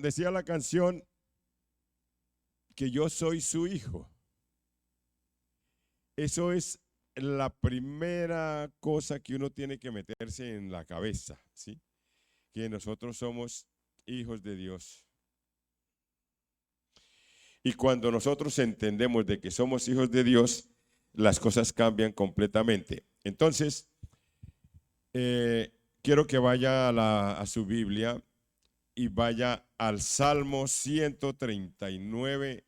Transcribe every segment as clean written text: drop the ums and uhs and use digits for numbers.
decía la canción que yo soy su hijo. Eso es la primera cosa que uno tiene que meterse en la cabeza, ¿sí? Que nosotros somos hijos de Dios. Y cuando nosotros entendemos de que somos hijos de Dios, las cosas cambian completamente. Entonces, quiero que vaya a su Biblia y vaya al Salmo 139,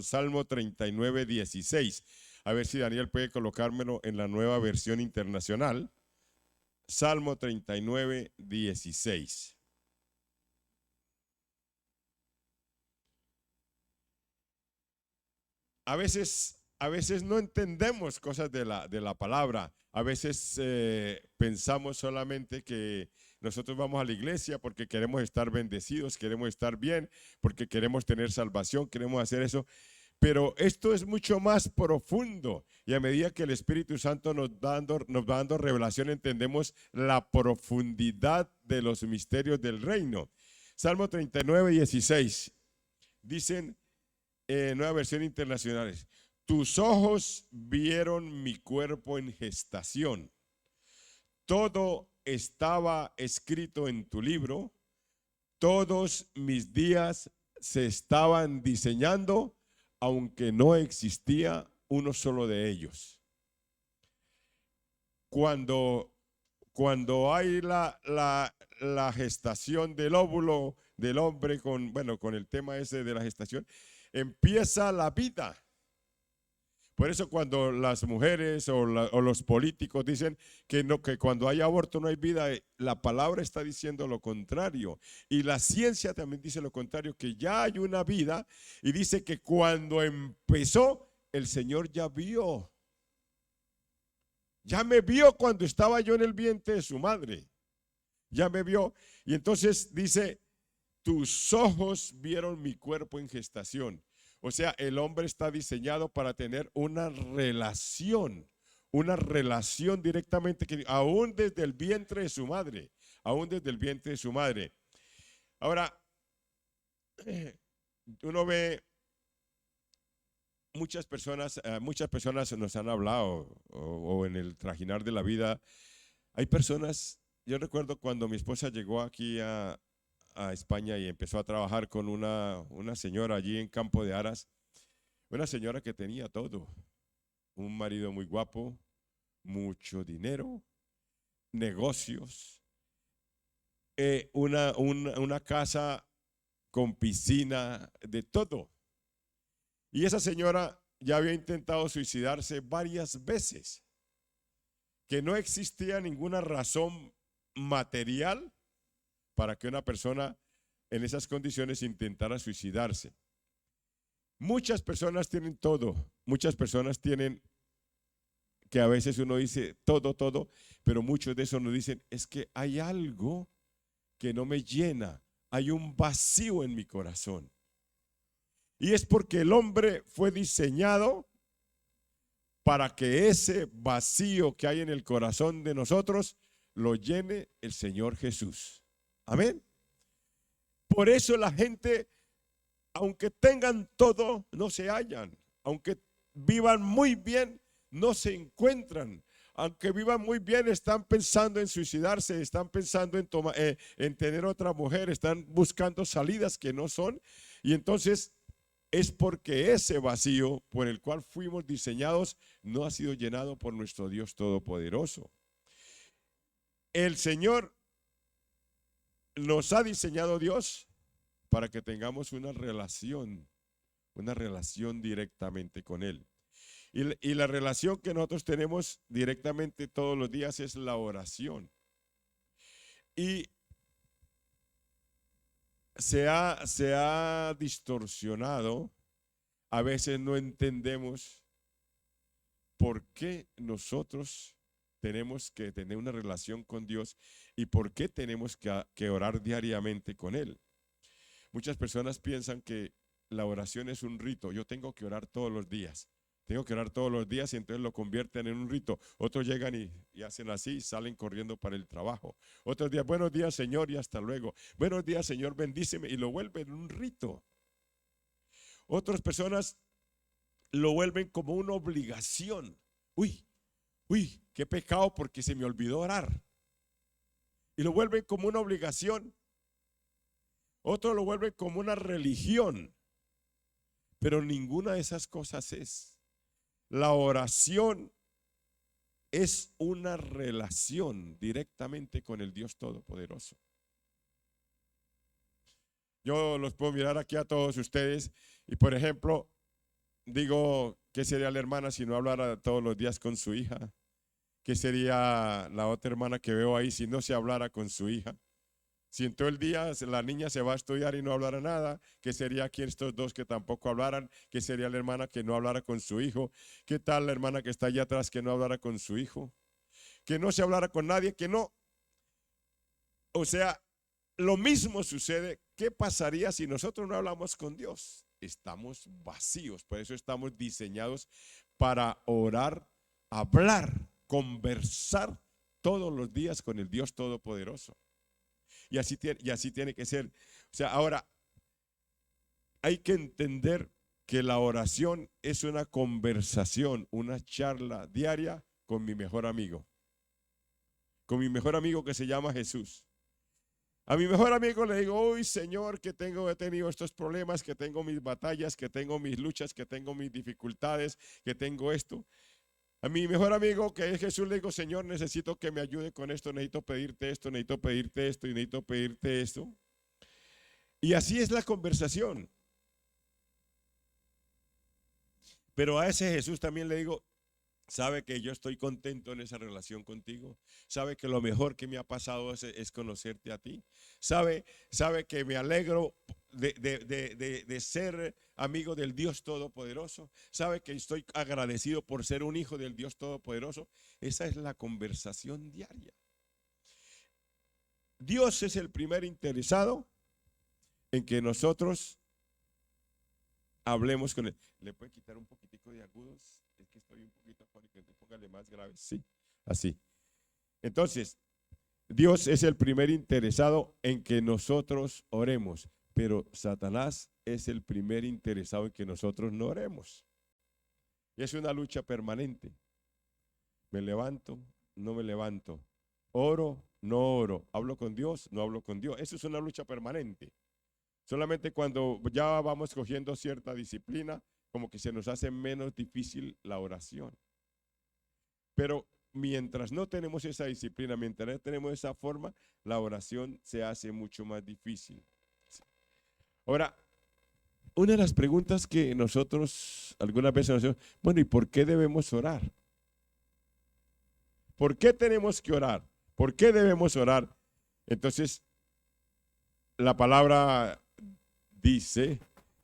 Salmo 39, 16. A ver si Daniel puede colocármelo en la nueva versión internacional. Salmo 39, 16. A veces no entendemos cosas de la palabra. A veces pensamos solamente que nosotros vamos a la iglesia porque queremos estar bendecidos, queremos estar bien, porque queremos tener salvación, queremos hacer eso. Pero esto es mucho más profundo y a medida que el Espíritu Santo nos va dando revelación, entendemos la profundidad de los misterios del reino. Salmo 39, 16. Dicen, nueva versión internacional: tus ojos vieron mi cuerpo en gestación. Todo estaba escrito en tu libro. Todos mis días se estaban diseñando, aunque no existía uno solo de ellos. Cuando hay la gestación del óvulo del hombre con el tema ese de la gestación, empieza la vida. Por eso cuando las mujeres o los políticos dicen que cuando hay aborto no hay vida, la palabra está diciendo lo contrario. Y la ciencia también dice lo contrario, que ya hay una vida, y dice que cuando empezó, el Señor ya vio. Ya me vio cuando estaba yo en el vientre de su madre. Ya me vio. Y entonces dice, tus ojos vieron mi cuerpo en gestación. O sea, el hombre está diseñado para tener una relación directamente, aún desde el vientre de su madre, aún desde el vientre de su madre. Ahora, uno ve muchas personas nos han hablado, o en el trajinar de la vida, hay personas. Yo recuerdo cuando mi esposa llegó aquí a España y empezó a trabajar con una señora allí en Campo de Aras, una señora que tenía todo: un marido muy guapo, mucho dinero, negocios, una casa con piscina, de todo. Y esa señora ya había intentado suicidarse varias veces, que no existía ninguna razón material para que una persona en esas condiciones intentara suicidarse. Muchas personas tienen todo, muchas personas tienen, que a veces uno dice todo, pero muchos de esos nos dicen, es que hay algo que no me llena, hay un vacío en mi corazón. Y es porque el hombre fue diseñado para que ese vacío que hay en el corazón de nosotros lo llene el Señor Jesús. Amén. Por eso la gente, aunque tengan todo, no se hallan. Aunque vivan muy bien, no se encuentran. Aunque vivan muy bien, están pensando en suicidarse, están pensando en tener otra mujer, están buscando salidas que no son. Y entonces es porque ese vacío por el cual fuimos diseñados no ha sido llenado por nuestro Dios Todopoderoso. El Señor nos ha diseñado, Dios, para que tengamos una relación directamente con Él. Y la relación que nosotros tenemos directamente todos los días es la oración. Y se ha distorsionado. A veces no entendemos por qué nosotros tenemos que tener una relación con Dios y por qué tenemos que orar diariamente con Él. Muchas personas piensan que la oración es un rito. Yo tengo que orar todos los días. Tengo que orar todos los días y entonces lo convierten en un rito. Otros llegan y hacen así y salen corriendo para el trabajo. Otros días, buenos días Señor y hasta luego. Buenos días Señor, bendíceme, y lo vuelven un rito. Otras personas lo vuelven como una obligación. Uy, qué pecado porque se me olvidó orar. Y lo vuelven como una obligación. Otros lo vuelven como una religión. Pero ninguna de esas cosas es. La oración es una relación directamente con el Dios Todopoderoso. Yo los puedo mirar aquí a todos ustedes y, por ejemplo, digo, ¿qué sería la hermana si no hablara todos los días con su hija? ¿Qué sería la otra hermana que veo ahí si no se hablara con su hija? Si en todo el día la niña se va a estudiar y no hablara nada, ¿qué sería aquí estos dos que tampoco hablaran? ¿Qué sería la hermana que no hablara con su hijo? ¿Qué tal la hermana que está allá atrás que no hablara con su hijo? Que no se hablara con nadie, que no. O sea, lo mismo sucede. ¿Qué pasaría si nosotros no hablamos con Dios? Estamos vacíos, por eso estamos diseñados para orar, hablar, conversar todos los días con el Dios Todopoderoso. Y así tiene que ser. O sea, ahora hay que entender que la oración es una conversación, una charla diaria con mi mejor amigo. Con mi mejor amigo que se llama Jesús. A mi mejor amigo le digo, uy Señor, que he tenido estos problemas, que tengo mis batallas, que tengo mis luchas, que tengo mis dificultades, que tengo esto. A mi mejor amigo que es Jesús le digo, Señor, necesito que me ayude con esto, necesito pedirte esto, necesito pedirte esto y necesito pedirte esto. Y así es la conversación. Pero a ese Jesús también le digo, sabe que yo estoy contento en esa relación contigo. Sabe que lo mejor que me ha pasado es conocerte a ti. Sabe que me alegro de ser amigo del Dios Todopoderoso. Sabe que estoy agradecido por ser un hijo del Dios Todopoderoso. Esa es la conversación diaria. Dios es el primer interesado en que nosotros hablemos con él. ¿Le puede quitar un poquitico de agudos? Es que estoy un poquito afónico, póngale más grave. Sí, así. Entonces, Dios es el primer interesado en que nosotros oremos, pero Satanás es el primer interesado en que nosotros no oremos. Es una lucha permanente. Me levanto, no me levanto. Oro, no oro. Hablo con Dios, no hablo con Dios. Eso es una lucha permanente. Solamente cuando ya vamos cogiendo cierta disciplina, como que se nos hace menos difícil la oración. Pero mientras no tenemos esa disciplina, mientras no tenemos esa forma, la oración se hace mucho más difícil. Ahora, una de las preguntas que nosotros algunas veces nos hacemos, bueno, ¿y por qué debemos orar? ¿Por qué tenemos que orar? ¿Por qué debemos orar? Entonces, la palabra dice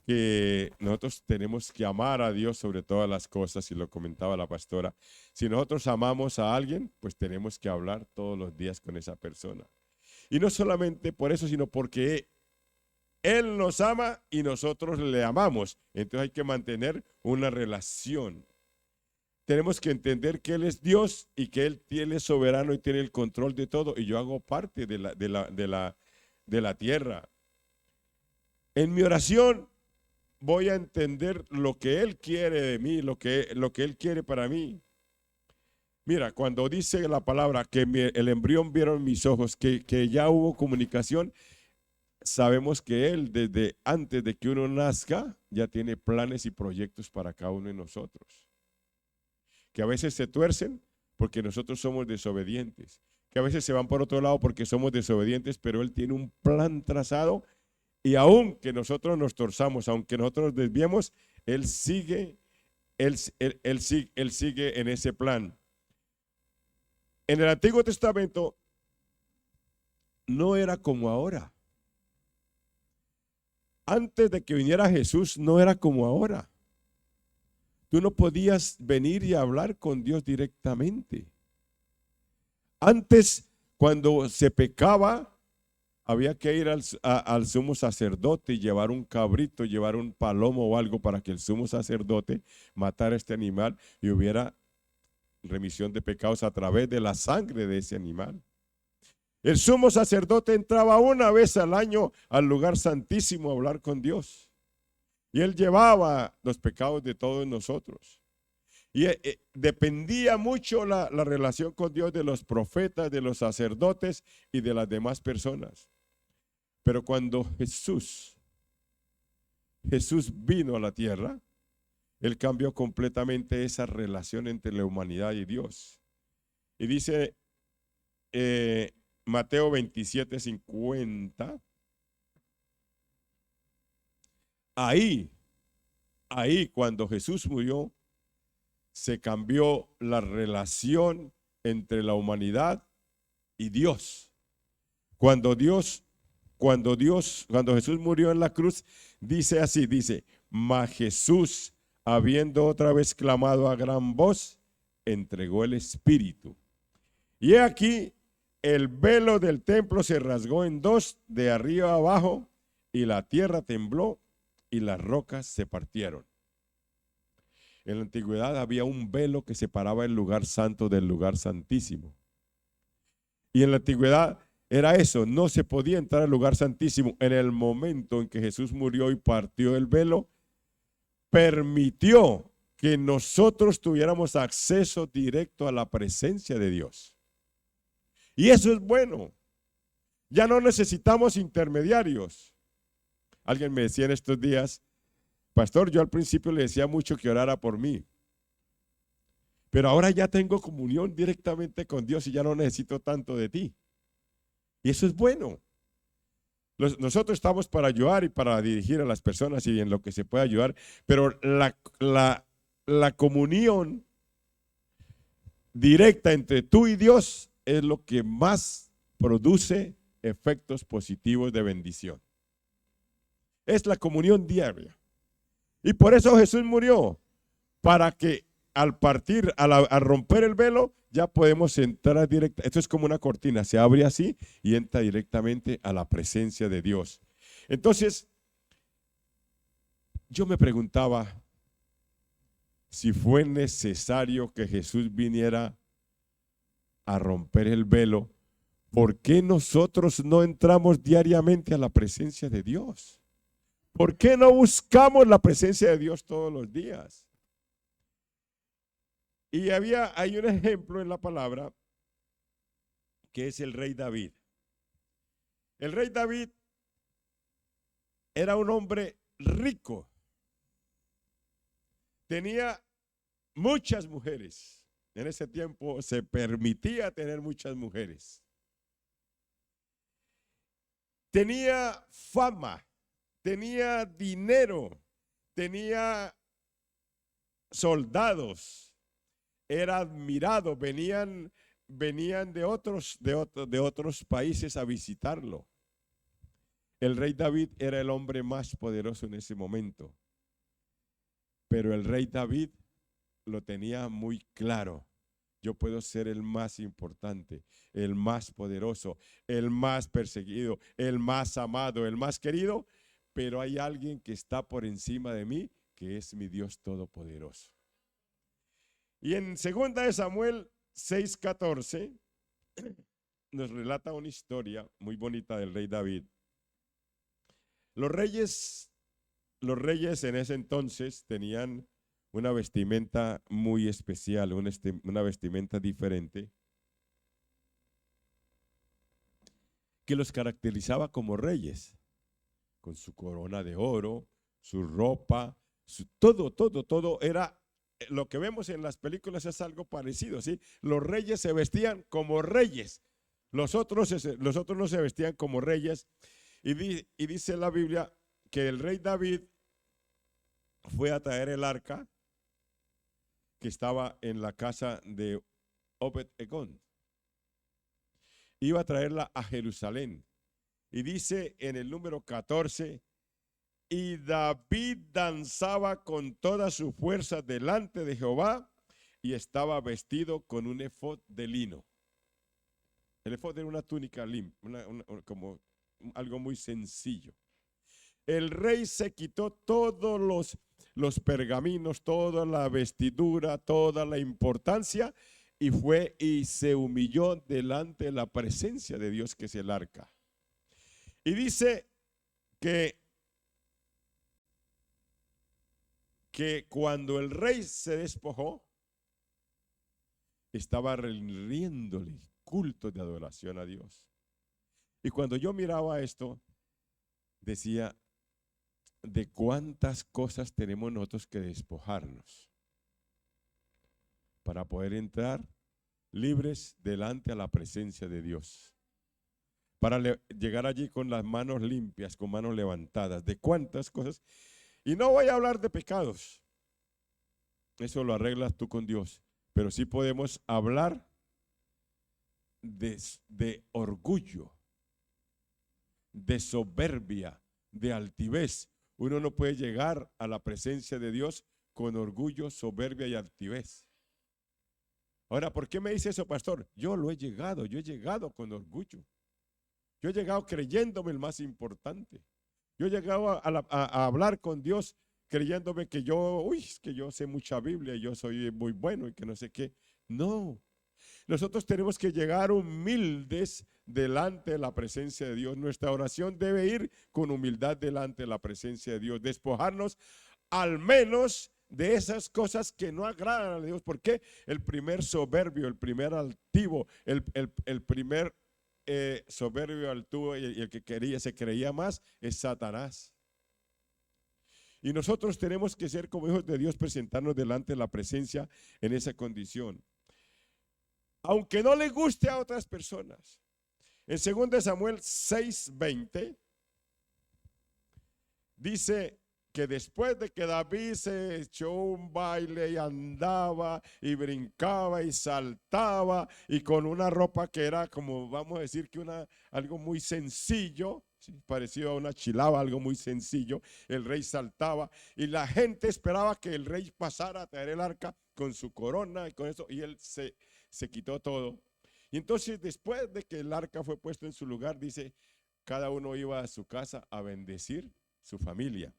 que nosotros tenemos que amar a Dios sobre todas las cosas, y lo comentaba la pastora. Si nosotros amamos a alguien, pues tenemos que hablar todos los días con esa persona. Y no solamente por eso, sino porque Él nos ama y nosotros le amamos. Entonces hay que mantener una relación. Tenemos que entender que Él es Dios y que Él tiene soberano y tiene el control de todo. Y yo hago parte de la tierra. En mi oración voy a entender lo que Él quiere de mí, lo que Él quiere para mí. Mira, cuando dice la palabra que el embrión vieron mis ojos, que ya hubo comunicación, sabemos que Él desde antes de que uno nazca ya tiene planes y proyectos para cada uno de nosotros. Que a veces se tuercen porque nosotros somos desobedientes. Que a veces se van por otro lado porque somos desobedientes, pero Él tiene un plan trazado. Y aunque nosotros nos torzamos, aunque nosotros nos desviemos, Él sigue en ese plan. En el Antiguo Testamento no era como ahora. Antes de que viniera Jesús no era como ahora. Tú no podías venir y hablar con Dios directamente. Antes, cuando se pecaba, había que ir al sumo sacerdote y llevar un cabrito, llevar un palomo o algo para que el sumo sacerdote matara este animal y hubiera remisión de pecados a través de la sangre de ese animal. El sumo sacerdote entraba una vez al año al lugar santísimo a hablar con Dios. Y él llevaba los pecados de todos nosotros. Y dependía mucho la relación con Dios de los profetas, de los sacerdotes y de las demás personas. Pero cuando Jesús vino a la tierra, él cambió completamente esa relación entre la humanidad y Dios. Y dice Mateo 27:50, ahí cuando Jesús murió, se cambió la relación entre la humanidad y Dios. Cuando Jesús murió en la cruz, dice así, mas Jesús, habiendo otra vez clamado a gran voz, entregó el Espíritu. Y he aquí, el velo del templo se rasgó en dos, de arriba a abajo, y la tierra tembló, y las rocas se partieron. En la antigüedad había un velo que separaba el lugar santo del lugar santísimo. Y en la antigüedad era eso, no se podía entrar al lugar santísimo. En el momento en que Jesús murió y partió el velo, permitió que nosotros tuviéramos acceso directo a la presencia de Dios. Y eso es bueno. Ya no necesitamos intermediarios. Alguien me decía en estos días, pastor, yo al principio le decía mucho que orara por mí, pero ahora ya tengo comunión directamente con Dios y ya no necesito tanto de ti. Y eso es bueno. Nosotros estamos para ayudar y para dirigir a las personas y en lo que se pueda ayudar, pero la comunión directa entre tú y Dios es lo que más produce efectos positivos de bendición. Es la comunión diaria. Y por eso Jesús murió, para que al partir, al romper el velo, ya podemos entrar directamente. Esto es como una cortina, se abre así y entra directamente a la presencia de Dios. Entonces, yo me preguntaba si fue necesario que Jesús viniera a romper el velo, ¿por qué nosotros no entramos diariamente a la presencia de Dios? ¿Por qué no buscamos la presencia de Dios todos los días? Y hay un ejemplo en la palabra que es el rey David. El rey David era un hombre rico. Tenía muchas mujeres. En ese tiempo se permitía tener muchas mujeres. Tenía fama, tenía dinero, tenía soldados. Era admirado, venían de otros países a visitarlo. El rey David era el hombre más poderoso en ese momento. Pero el rey David lo tenía muy claro. Yo puedo ser el más importante, el más poderoso, el más perseguido, el más amado, el más querido, pero hay alguien que está por encima de mí, que es mi Dios todopoderoso. Y en 2 de Samuel 6:14 nos relata una historia muy bonita del rey David. Los reyes en ese entonces tenían una vestimenta muy especial, una vestimenta diferente, que los caracterizaba como reyes, con su corona de oro, su ropa, todo era. Lo que vemos en las películas es algo parecido, ¿sí? Los reyes se vestían como reyes, los otros no se vestían como reyes. Y dice la Biblia que el rey David fue a traer el arca que estaba en la casa de Obed-Edom. Iba a traerla a Jerusalén. Y dice en el número 14, y David danzaba con toda su fuerza delante de Jehová y estaba vestido con un efod de lino. El efod era una túnica como algo muy sencillo. El rey se quitó todos los pergaminos, toda la vestidura, toda la importancia, y fue y se humilló delante de la presencia de Dios, que es el arca. Y dice que cuando el rey se despojó, estaba rindiéndole culto de adoración a Dios. Y cuando yo miraba esto, decía, de cuántas cosas tenemos nosotros que despojarnos para poder entrar libres delante a la presencia de Dios, para llegar allí con las manos limpias, con manos levantadas. De cuántas cosas. Y no voy a hablar de pecados, eso lo arreglas tú con Dios, pero sí podemos hablar de orgullo, de soberbia, de altivez. Uno no puede llegar a la presencia de Dios con orgullo, soberbia y altivez. Ahora, ¿por qué me dice eso, pastor? Yo he llegado con orgullo. Yo he llegado creyéndome el más importante. Yo he llegado a hablar con Dios creyéndome que que yo sé mucha Biblia, yo soy muy bueno y que no sé qué. No. Nosotros tenemos que llegar humildes delante de la presencia de Dios. Nuestra oración debe ir con humildad delante de la presencia de Dios. Despojarnos al menos de esas cosas que no agradan a Dios. Porque el primer soberbio, el primer altivo, el primer soberbio, altivo y el que se creía más es Satanás. Y nosotros tenemos que ser como hijos de Dios, presentarnos delante de la presencia en esa condición. Aunque no le guste a otras personas. En 2 Samuel 6:20 dice que después de que David se echó un baile y andaba y brincaba y saltaba y con una ropa que era como, vamos a decir que algo muy sencillo, parecido a una chilaba, algo muy sencillo, el rey saltaba y la gente esperaba que el rey pasara a traer el arca con su corona y con eso, y él se quitó todo. Y entonces después de que el arca fue puesto en su lugar, dice, cada uno iba a su casa a bendecir su familia.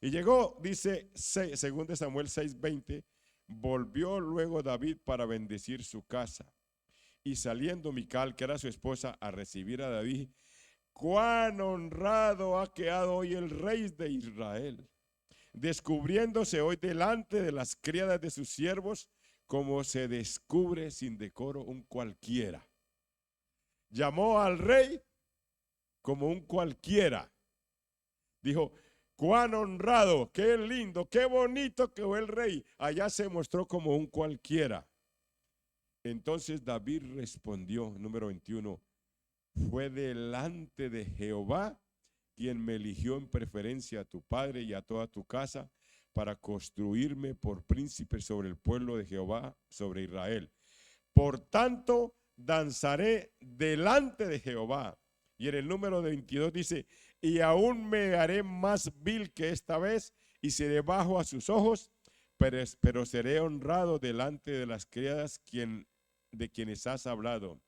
Y llegó, dice 2 Samuel 6:20, volvió luego David para bendecir su casa. Y saliendo Mical, que era su esposa, a recibir a David, cuán honrado ha quedado hoy el rey de Israel, descubriéndose hoy delante de las criadas de sus siervos, como se descubre sin decoro un cualquiera. Llamó al rey como un cualquiera. Dijo, cuán honrado, qué lindo, qué bonito quedó el rey. Allá se mostró como un cualquiera. Entonces David respondió, número 21, fue delante de Jehová quien me eligió en preferencia a tu padre y a toda tu casa para construirme por príncipe sobre el pueblo de Jehová, sobre Israel. Por tanto, danzaré delante de Jehová. Y en el número 22 dice, y aún me haré más vil que esta vez, y seré bajo a sus ojos, pero seré honrado delante de las criadas de quienes has hablado.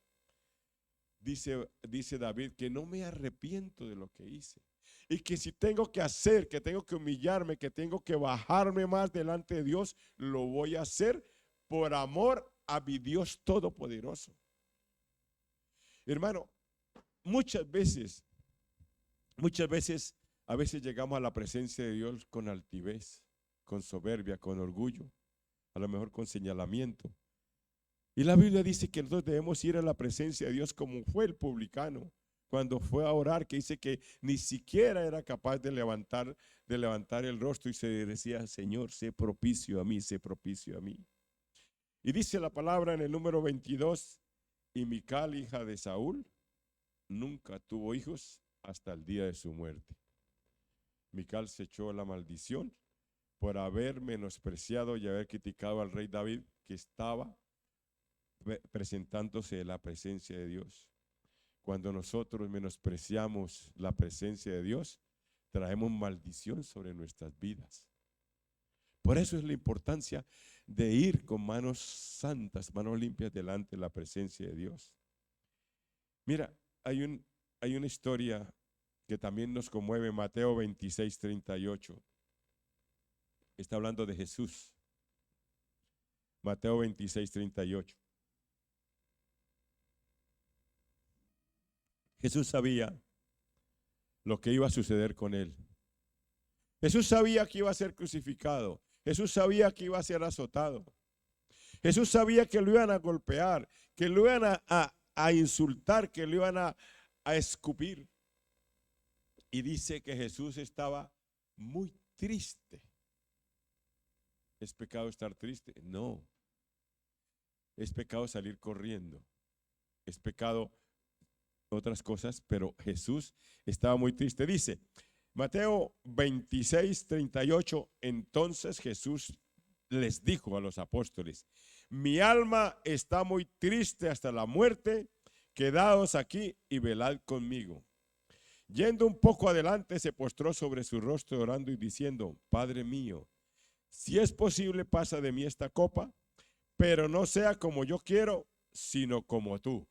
Dice David que no me arrepiento de lo que hice. Y que si tengo que hacer, que tengo que humillarme, que tengo que bajarme más delante de Dios, lo voy a hacer por amor a mi Dios Todopoderoso. Hermano, muchas veces, a veces llegamos a la presencia de Dios con altivez, con soberbia, con orgullo, a lo mejor con señalamiento. Y la Biblia dice que nosotros debemos ir a la presencia de Dios como fue el publicano cuando fue a orar, que dice que ni siquiera era capaz de levantar el rostro y se decía, Señor, sé propicio a mí, sé propicio a mí. Y dice la palabra en el número 22, y Mical, hija de Saúl, nunca tuvo hijos hasta el día de su muerte. Mical se echó la maldición por haber menospreciado y haber criticado al rey David, que estaba presentándose en la presencia de Dios. Cuando nosotros menospreciamos la presencia de Dios, traemos maldición sobre nuestras vidas. Por eso es la importancia de ir con manos santas, manos limpias delante de la presencia de Dios. Mira, hay una historia que también nos conmueve, Mateo 26, 38. Está hablando de Jesús. Mateo 26, 38. Jesús sabía lo que iba a suceder con él. Jesús sabía que iba a ser crucificado. Jesús sabía que iba a ser azotado. Jesús sabía que lo iban a golpear, que lo iban a insultar, que lo iban a escupir. Y dice que Jesús estaba muy triste. ¿Es pecado estar triste? No. Es pecado salir corriendo. Es pecado otras cosas, pero Jesús estaba muy triste. Dice Mateo 26, 38, entonces Jesús les dijo a los apóstoles: mi alma está muy triste hasta la muerte, quedaos aquí y velad conmigo. Yendo un poco adelante, se postró sobre su rostro orando y diciendo: Padre mío, si es posible, pasa de mí esta copa, pero no sea como yo quiero, sino como tú.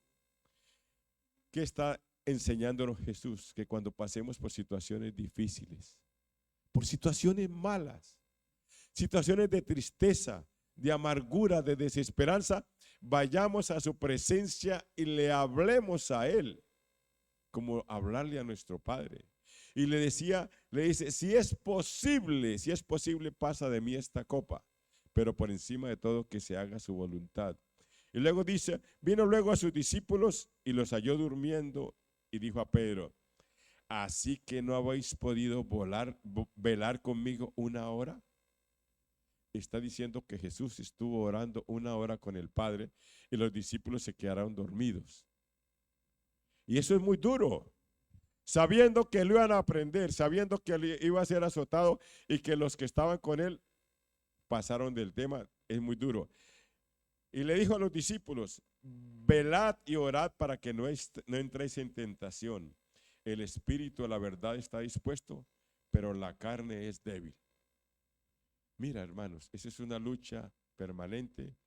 ¿Qué está enseñándonos Jesús? Que cuando pasemos por situaciones difíciles, por situaciones malas, situaciones de tristeza, de amargura, de desesperanza, vayamos a su presencia y le hablemos a Él, como hablarle a nuestro Padre. Y le dice, si es posible, pasa de mí esta copa, pero por encima de todo que se haga su voluntad. Y luego dice, vino luego a sus discípulos y los halló durmiendo y dijo a Pedro: ¿así que no habéis podido velar conmigo una hora? Está diciendo que Jesús estuvo orando una hora con el Padre y los discípulos se quedaron dormidos. Y eso es muy duro, sabiendo que lo iban a aprender, sabiendo que él iba a ser azotado y que los que estaban con él pasaron del tema. Es muy duro. Y le dijo a los discípulos: velad y orad para que no entréis en tentación. El espíritu a la verdad está dispuesto, pero la carne es débil. Mira, hermanos, esa es una lucha permanente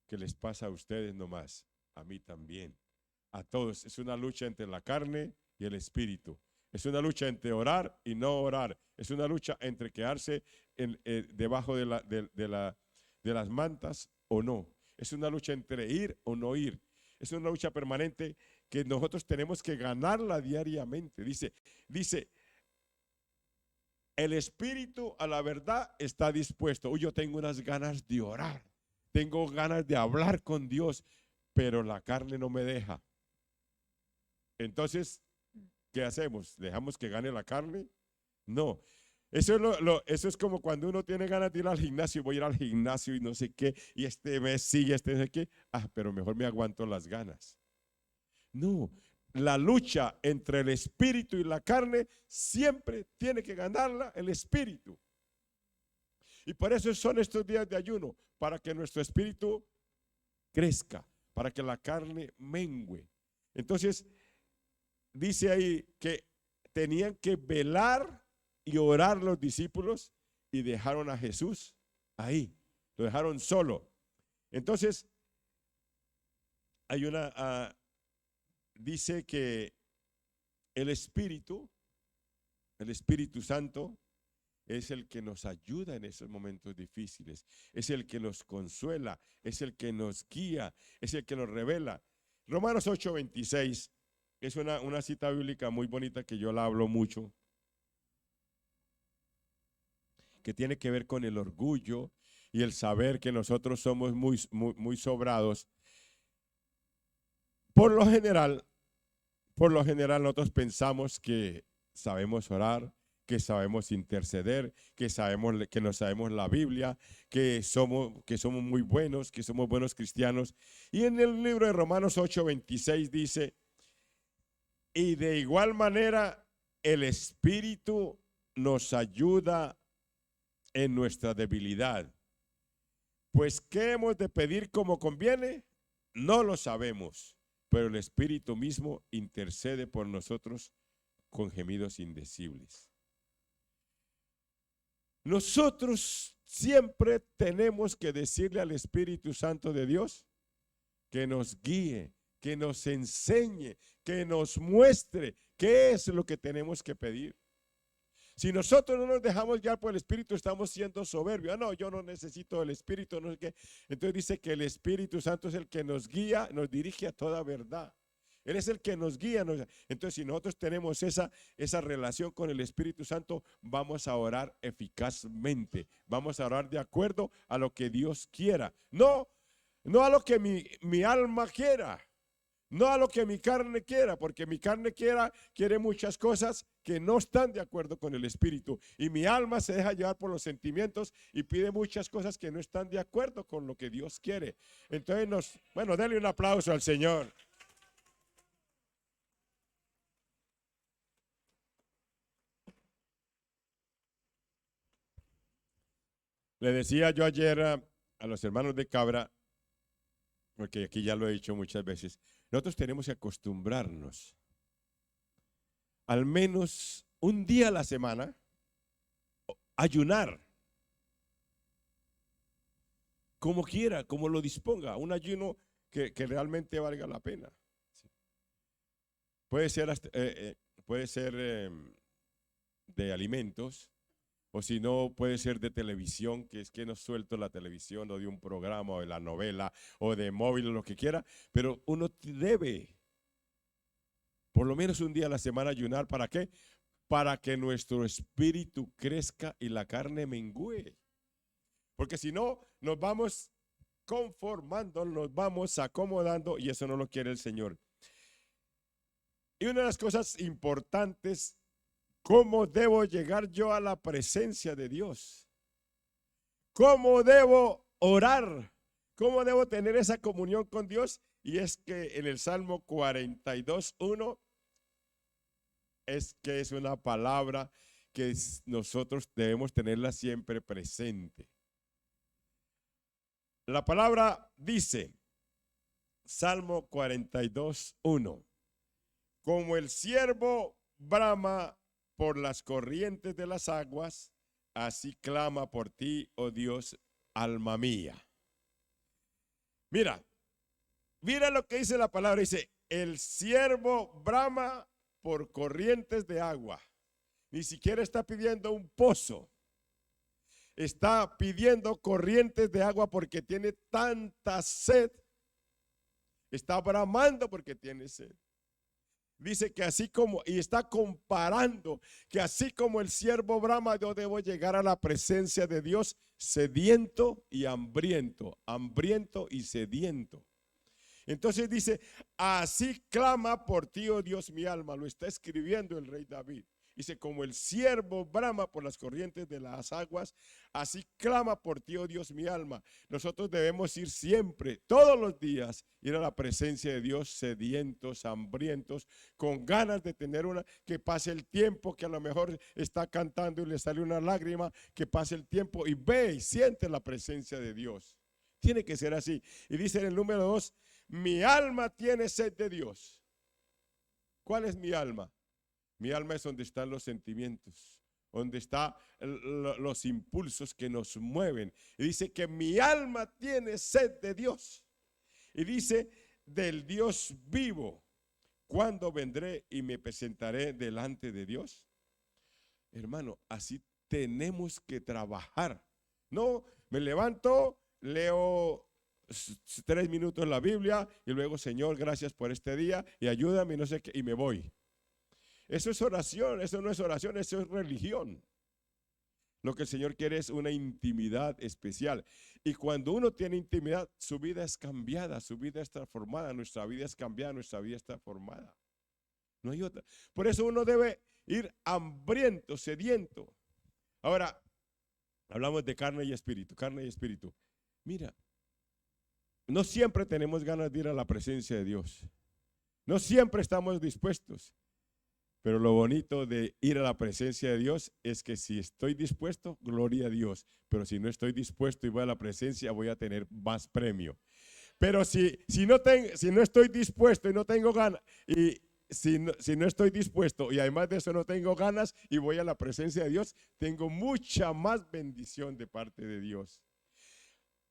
que les pasa a ustedes nomás, a mí también, a todos. Es una lucha entre la carne y el espíritu. Es una lucha entre orar y no orar. Es una lucha entre quedarse debajo de las mantas o no. Es una lucha entre ir o no ir. Es una lucha permanente que nosotros tenemos que ganarla diariamente. Dice, el espíritu a la verdad está dispuesto. Uy, yo tengo unas ganas de orar. Tengo ganas de hablar con Dios, pero la carne no me deja. Entonces, ¿qué hacemos? ¿Dejamos que gane la carne? No. Eso es como cuando uno tiene ganas de ir al gimnasio. Voy a ir al gimnasio y no sé qué, y este mes sigue, no sé qué. Pero mejor me aguanto las ganas. No, la lucha entre el espíritu y la carne siempre tiene que ganarla el espíritu. Y por eso son estos días de ayuno, para que nuestro espíritu crezca, para que la carne mengüe. Entonces, dice ahí que tenían que velar y orar los discípulos y dejaron a Jesús ahí, lo dejaron solo. Entonces, dice que el Espíritu Santo es el que nos ayuda en esos momentos difíciles, es el que nos consuela, es el que nos guía, es el que nos revela. Romanos 8:26 es una cita bíblica muy bonita que yo la hablo mucho, que tiene que ver con el orgullo y el saber que nosotros somos muy sobrados. Por lo general nosotros pensamos que sabemos orar, que sabemos interceder, que nos sabemos la Biblia, que somos muy buenos, que somos buenos cristianos. Y en el libro de Romanos 8:26 dice: y de igual manera el Espíritu nos ayuda en nuestra debilidad. Pues ¿qué hemos de pedir como conviene? No lo sabemos, pero el Espíritu mismo intercede por nosotros con gemidos indecibles. Nosotros siempre tenemos que decirle al Espíritu Santo de Dios que nos guíe, que nos enseñe, que nos muestre, ¿Qué es lo que tenemos que pedir? Si nosotros no nos dejamos guiar por el Espíritu, estamos siendo soberbios. Ah, no, yo no necesito el Espíritu, no sé qué. Entonces dice que el Espíritu Santo es el que nos guía, nos dirige a toda verdad. Él es el que nos guía. Entonces, si nosotros tenemos esa relación con el Espíritu Santo, vamos a orar eficazmente. Vamos a orar de acuerdo a lo que Dios quiera. No a lo que mi alma quiera. No a lo que mi carne quiera, porque mi carne quiere muchas cosas que no están de acuerdo con el Espíritu. Y mi alma se deja llevar por los sentimientos y pide muchas cosas que no están de acuerdo con lo que Dios quiere. Entonces, denle un aplauso al Señor. Le decía yo ayer a los hermanos de Cabra, porque aquí ya lo he dicho muchas veces, nosotros tenemos que acostumbrarnos al menos un día a la semana ayunar, como quiera, como lo disponga, un ayuno que realmente valga la pena. Puede ser, de alimentos, o si no, puede ser de televisión, que es que no suelto la televisión, o de un programa, o de la novela, o de móvil, o lo que quiera, pero uno debe por lo menos un día a la semana ayunar. ¿Para qué? Para que nuestro espíritu crezca y la carne mengüe. Porque si no, nos vamos conformando, nos vamos acomodando, y eso no lo quiere el Señor. Y una de las cosas importantes, ¿cómo debo llegar yo a la presencia de Dios? ¿Cómo debo orar? ¿Cómo debo tener esa comunión con Dios? Y es que en el Salmo 42:1 es una palabra que nosotros debemos tenerla siempre presente. La palabra dice, Salmo 42:1, como el ciervo brama por las corrientes de las aguas, así clama por ti, oh Dios, alma mía. Mira lo que dice la palabra, dice, el ciervo brama por corrientes de agua. Ni siquiera está pidiendo un pozo. Está pidiendo corrientes de agua porque tiene tanta sed. Está bramando porque tiene sed. Dice que así como, y está comparando, que así como el siervo brama, yo debo llegar a la presencia de Dios sediento y hambriento, hambriento y sediento. Entonces dice, así clama por ti, oh Dios, mi alma. Lo está escribiendo el rey David. Dice, como el ciervo brama por las corrientes de las aguas, así clama por ti, oh Dios, mi alma. Nosotros debemos ir siempre, todos los días, ir a la presencia de Dios sedientos, hambrientos, con ganas de tener que pase el tiempo, que a lo mejor está cantando y le sale una lágrima, que pase el tiempo y ve y siente la presencia de Dios. Tiene que ser así. Y dice en el número 2, mi alma tiene sed de Dios. ¿Cuál es mi alma? Mi alma es donde están los sentimientos, donde están los impulsos que nos mueven. Y dice que mi alma tiene sed de Dios. Y dice, del Dios vivo, ¿cuándo vendré y me presentaré delante de Dios? Hermano, así tenemos que trabajar. No, me levanto, leo 3 minutos la Biblia y luego, Señor, gracias por este día y ayúdame, no sé qué, y me voy. Eso es oración, eso no es oración, eso es religión. Lo que el Señor quiere es una intimidad especial. Y cuando uno tiene intimidad, su vida es cambiada, su vida es transformada, nuestra vida es cambiada, nuestra vida está formada. No hay otra. Por eso uno debe ir hambriento, sediento. Ahora, hablamos de carne y espíritu, carne y espíritu. Mira, no siempre tenemos ganas de ir a la presencia de Dios. No siempre estamos dispuestos. Pero lo bonito de ir a la presencia de Dios es que si estoy dispuesto, gloria a Dios. Pero si no estoy dispuesto y voy a la presencia, voy a tener más premio. Pero si no estoy dispuesto y no tengo ganas, y si no estoy dispuesto y además de eso no tengo ganas y voy a la presencia de Dios, tengo mucha más bendición de parte de Dios.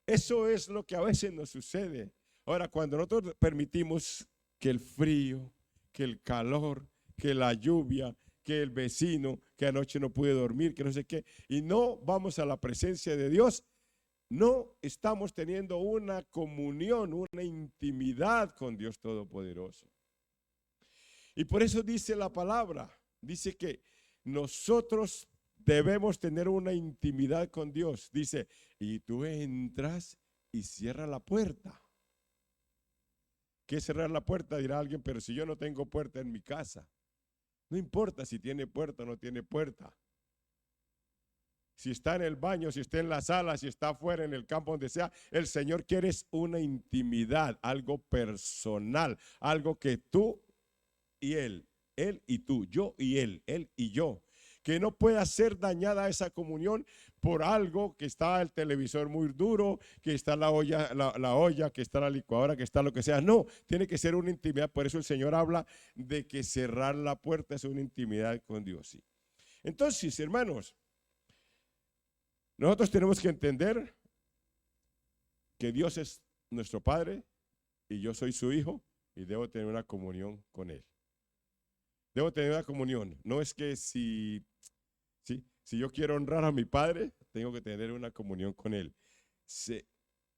Eso es lo que a veces nos sucede. Ahora, cuando nosotros permitimos que el frío, que el calor, que la lluvia, que el vecino, que anoche no pude dormir, que no sé qué, y no vamos a la presencia de Dios, no estamos teniendo una comunión, una intimidad con Dios Todopoderoso. Y por eso dice la palabra, dice que nosotros debemos tener una intimidad con Dios. Dice, y tú entras y cierras la puerta. ¿Qué es cerrar la puerta? Dirá alguien, pero si yo no tengo puerta en mi casa. No importa si tiene puerta o no tiene puerta. Si está en el baño, si está en la sala, si está afuera, en el campo, donde sea, el Señor quiere una intimidad, algo personal, algo que tú y Él y tú, yo y Él y yo. Que no pueda ser dañada esa comunión por algo, que está el televisor muy duro, que está la olla, que está la licuadora, que está lo que sea. No, tiene que ser una intimidad. Por eso el Señor habla de que cerrar la puerta es una intimidad con Dios. Sí. Entonces, hermanos, nosotros tenemos que entender que Dios es nuestro Padre y yo soy su hijo y debo tener una comunión con Él. Debo tener una comunión. No es que si yo quiero honrar a mi Padre, tengo que tener una comunión con Él.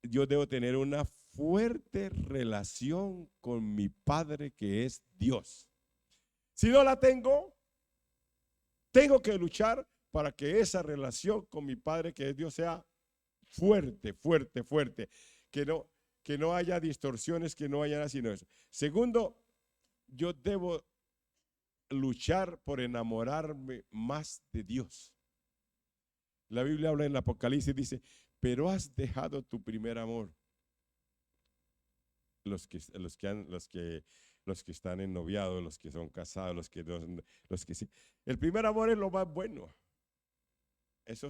Yo debo tener una fuerte relación con mi Padre, que es Dios. Si no la tengo que luchar para que esa relación con mi Padre, que es Dios, sea fuerte, fuerte, fuerte. Que no haya distorsiones, que no haya nada sino eso. Segundo, yo debo luchar por enamorarme más de Dios. La Biblia habla en el Apocalipsis, dice, pero has dejado tu primer amor. Los que están en noviado, los que son casados, los que sí. El primer amor es lo más bueno. Eso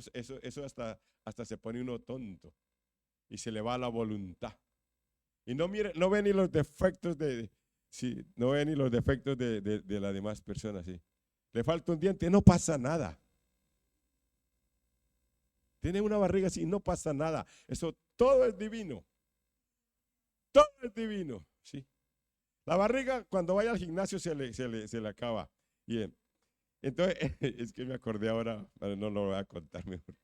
hasta se pone uno tonto y se le va la voluntad. Y no ve ni los defectos no ve ni los defectos de las demás personas. Sí. Le falta un diente, no pasa nada. Tiene una barriga así, no pasa nada. Eso todo es divino. Todo es divino. Sí. La barriga, cuando vaya al gimnasio, se le acaba. Bien. Entonces, es que me acordé ahora, no lo voy a contar mejor.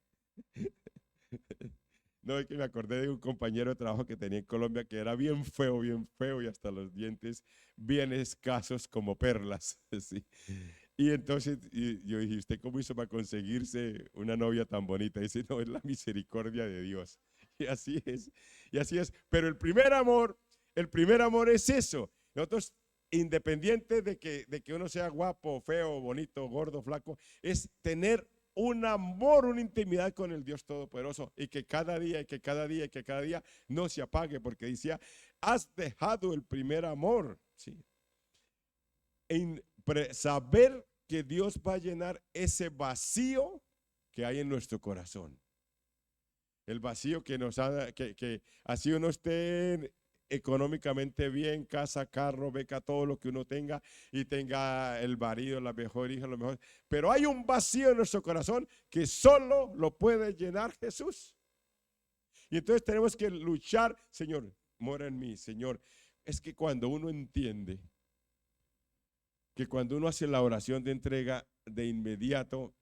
No, es que me acordé de un compañero de trabajo que tenía en Colombia que era bien feo y hasta los dientes bien escasos como perlas. ¿Sí? Y entonces yo dije, ¿usted cómo hizo para conseguirse una novia tan bonita? Y dice, no, es la misericordia de Dios. Y así es. Pero el primer amor es eso. Nosotros, independiente de que uno sea guapo, feo, bonito, gordo, flaco, es tener un amor, una intimidad con el Dios Todopoderoso, y que cada día no se apague, porque decía, has dejado el primer amor. ¿Sí? Saber que Dios va a llenar ese vacío que hay en nuestro corazón. El vacío que nos ha, que así uno esté económicamente bien, casa, carro, beca, todo lo que uno tenga, y tenga el marido, la mejor hija, lo mejor. Pero hay un vacío en nuestro corazón que solo lo puede llenar Jesús. Y entonces tenemos que luchar, Señor, mora en mí, Señor. Es que cuando uno entiende que cuando uno hace la oración de entrega, de inmediato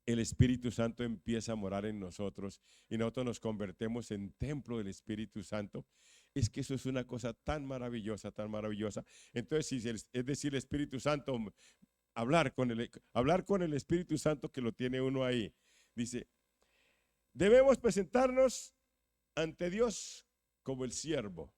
el Espíritu Santo empieza a morar en nosotros y nosotros nos convertimos en templo del Espíritu Santo. Es que eso es una cosa tan maravillosa, tan maravillosa. Entonces, es decir, el Espíritu Santo, hablar con el Espíritu Santo, que lo tiene uno ahí. Dice, debemos presentarnos ante Dios como el siervo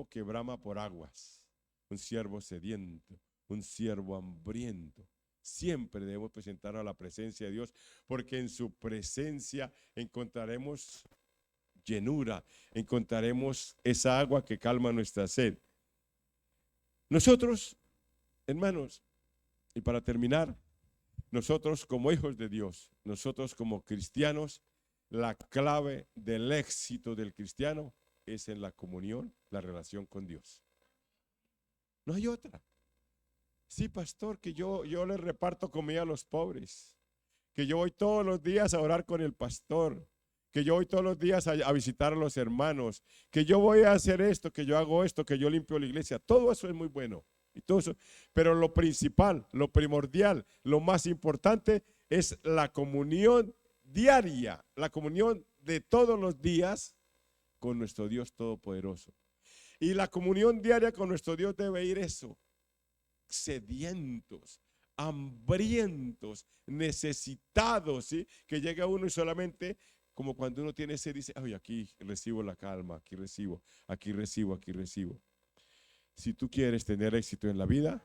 que brama por aguas, un siervo sediento, un siervo hambriento. Siempre debemos presentar a la presencia de Dios, porque en su presencia encontraremos llenura, encontraremos esa agua que calma nuestra sed. Nosotros, hermanos, y para terminar, nosotros como hijos de Dios, nosotros como cristianos, la clave del éxito del cristiano es en la comunión, la relación con Dios. No hay otra. Sí, pastor, que yo le reparto comida a los pobres, que yo voy todos los días a orar con el pastor, que yo voy todos los días a visitar a los hermanos, que yo voy a hacer esto, que yo hago esto, que yo limpio la iglesia. Todo eso es muy bueno. y todo eso. Pero lo principal, lo primordial, lo más importante es la comunión diaria, la comunión de todos los días con nuestro Dios Todopoderoso. Y la comunión diaria con nuestro Dios debe ir eso, sedientos, hambrientos, necesitados, ¿sí? Que llega uno y solamente, como cuando uno tiene sed, dice, ay, aquí recibo la calma, aquí recibo, aquí recibo, aquí recibo. Si tú quieres tener éxito en la vida,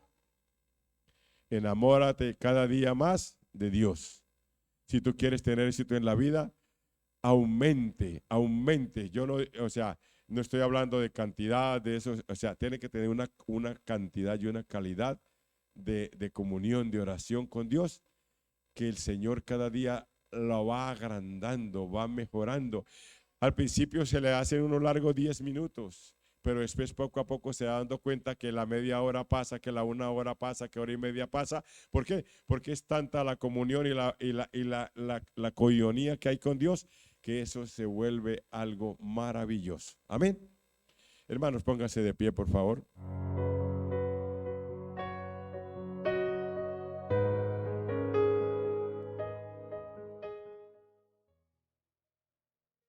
enamórate cada día más de Dios. Si tú quieres tener éxito en la vida, aumente, aumente. Yo no, o sea, no estoy hablando de cantidad, de eso, o sea, tiene que tener una cantidad y una calidad de comunión, de oración con Dios, que el Señor cada día lo va agrandando, va mejorando. Al principio se le hacen unos largos 10 minutos, pero después poco a poco se va dando cuenta que la media hora pasa, que la una hora pasa, que hora y media pasa. ¿Por qué? Porque es tanta la comunión y la coinonía que hay con Dios, que eso se vuelve algo maravilloso. Amén. Hermanos, pónganse de pie, por favor.